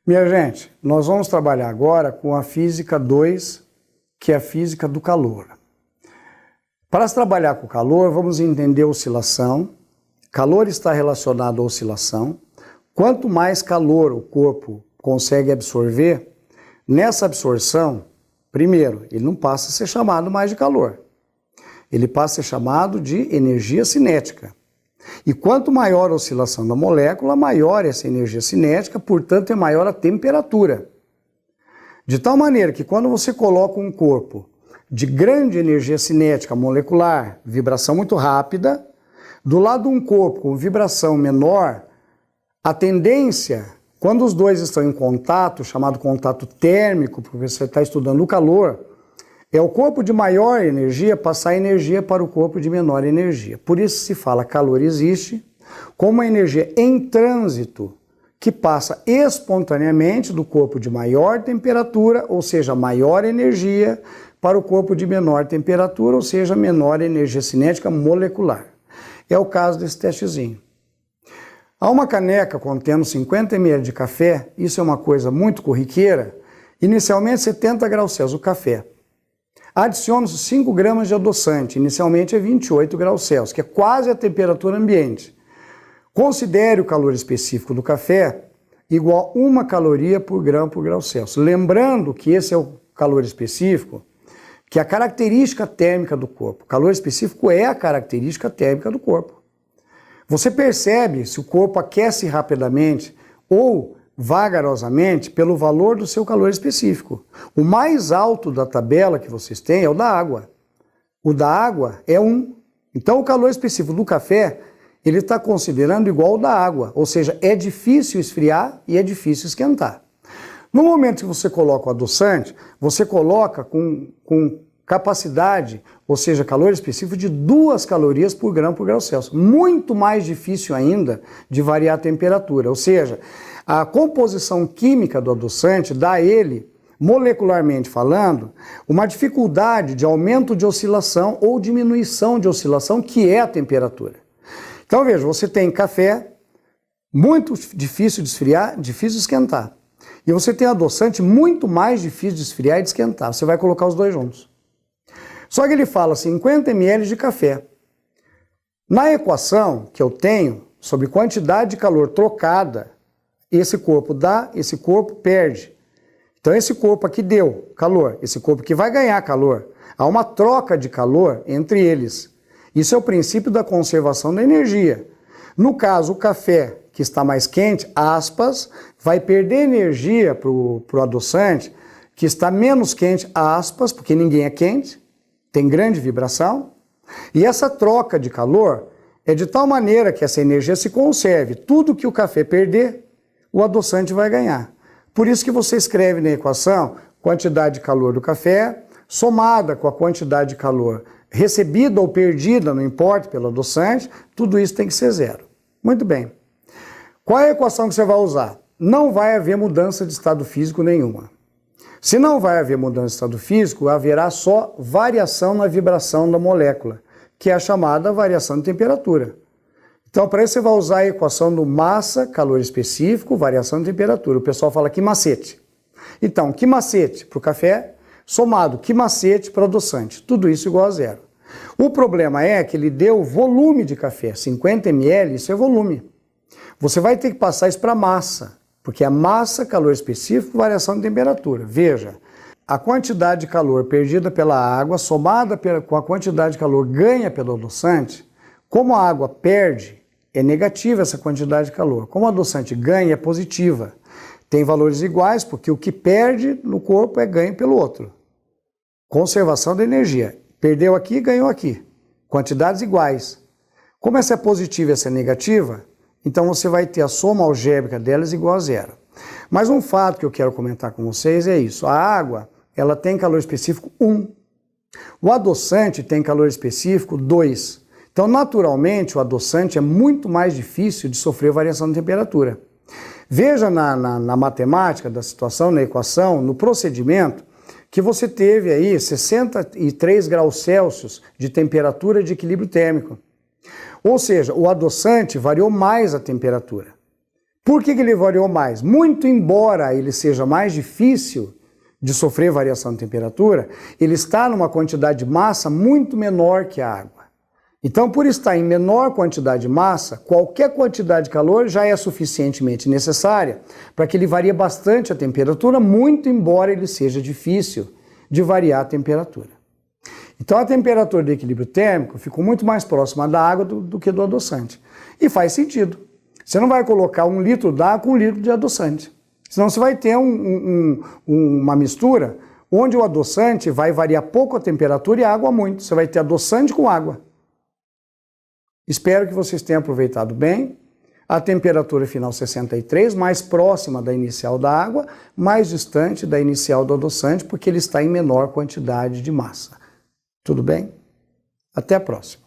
Minha gente, nós vamos trabalhar agora com a física 2, que é a física do calor. Para se trabalhar com calor, vamos entender a oscilação. Calor está relacionado à oscilação. Quanto mais calor o corpo consegue absorver, nessa absorção, primeiro, ele não passa a ser chamado mais de calor. Ele passa a ser chamado de energia cinética. E quanto maior a oscilação da molécula, maior essa energia cinética, portanto é maior a temperatura. De tal maneira que quando você coloca um corpo de grande energia cinética molecular, vibração muito rápida, do lado de um corpo com vibração menor, a tendência, quando os dois estão em contato, chamado contato térmico, porque você está estudando o calor, é o corpo de maior energia passar energia para o corpo de menor energia. Por isso se fala calor existe como uma energia em trânsito que passa espontaneamente do corpo de maior temperatura, ou seja, maior energia, para o corpo de menor temperatura, ou seja, menor energia cinética molecular. É o caso desse testezinho. Há uma caneca contendo 50 ml de café, isso é uma coisa muito corriqueira, inicialmente 70 graus Celsius o café. Adiciona-se 5 gramas de adoçante, inicialmente é 28 graus Celsius, que é quase a temperatura ambiente. Considere o calor específico do café igual a 1 caloria por grau Celsius. Lembrando que esse é o calor específico, que é a característica térmica do corpo. O calor específico é a característica térmica do corpo. Você percebe se o corpo aquece rapidamente ou vagarosamente pelo valor do seu calor específico. O mais alto da tabela que vocês têm é o da água. O da água é 1. Então o calor específico do café, ele está considerando igual ao da água, ou seja, é difícil esfriar e é difícil esquentar. No momento que você coloca o adoçante, você coloca com capacidade, ou seja, calor específico de 2 calorias por grau Celsius. Muito mais difícil ainda de variar a temperatura, ou seja, a composição química do adoçante dá a ele, molecularmente falando, uma dificuldade de aumento de oscilação ou diminuição de oscilação, que é a temperatura. Então veja, você tem café, muito difícil de esfriar, difícil de esquentar. E você tem adoçante muito mais difícil de esfriar e de esquentar. Você vai colocar os dois juntos. Só que ele fala 50 ml de café. Na equação que eu tenho sobre quantidade de calor trocada, esse corpo dá, esse corpo perde. Então esse corpo aqui deu calor, esse corpo aqui vai ganhar calor. Há uma troca de calor entre eles. Isso é o princípio da conservação da energia. No caso, o café, que está mais quente, aspas, vai perder energia para o adoçante, que está menos quente, aspas, porque ninguém é quente, tem grande vibração. E essa troca de calor é de tal maneira que essa energia se conserve. Tudo que o café perder, o adoçante vai ganhar. Por isso que você escreve na equação quantidade de calor do café, somada com a quantidade de calor recebida ou perdida, não importa, pelo adoçante, tudo isso tem que ser 0. Muito bem. Qual é a equação que você vai usar? Não vai haver mudança de estado físico nenhuma. Se não vai haver mudança de estado físico, haverá só variação na vibração da molécula, que é a chamada variação de temperatura. Então, para isso você vai usar a equação do massa, calor específico, variação de temperatura. O pessoal fala que macete. Então, que macete para o café, somado que macete para o adoçante. Tudo isso igual a 0. O problema é que ele deu volume de café, 50 ml, isso é volume. Você vai ter que passar isso para massa, porque é massa, calor específico, variação de temperatura. Veja, a quantidade de calor perdida pela água, somada com a quantidade de calor ganha pelo adoçante, como a água perde, é negativa essa quantidade de calor. Como o adoçante ganha, é positiva. Tem valores iguais, porque o que perde no corpo é ganho pelo outro. Conservação da energia. Perdeu aqui, ganhou aqui. Quantidades iguais. Como essa é positiva e essa é negativa, então você vai ter a soma algébrica delas igual a 0. Mas um fato que eu quero comentar com vocês é isso. A água, ela tem calor específico 1. O adoçante tem calor específico 2. Então, naturalmente, o adoçante é muito mais difícil de sofrer variação de temperatura. Veja na matemática da situação, na equação, no procedimento, que você teve aí 63 graus Celsius de temperatura de equilíbrio térmico. Ou seja, o adoçante variou mais a temperatura. Por que ele variou mais? Muito embora ele seja mais difícil de sofrer variação de temperatura, ele está numa quantidade de massa muito menor que a água. Então, por estar em menor quantidade de massa, qualquer quantidade de calor já é suficientemente necessária para que ele varie bastante a temperatura, muito embora ele seja difícil de variar a temperatura. Então, a temperatura do equilíbrio térmico ficou muito mais próxima da água do que do adoçante. E faz sentido. Você não vai colocar 1 litro d'água com 1 litro de adoçante. Senão você vai ter uma mistura onde o adoçante vai variar pouco a temperatura e a água muito. Você vai ter adoçante com água. Espero que vocês tenham aproveitado bem. A temperatura final 63, mais próxima da inicial da água, mais distante da inicial do adoçante, porque ele está em menor quantidade de massa. Tudo bem? Até a próxima.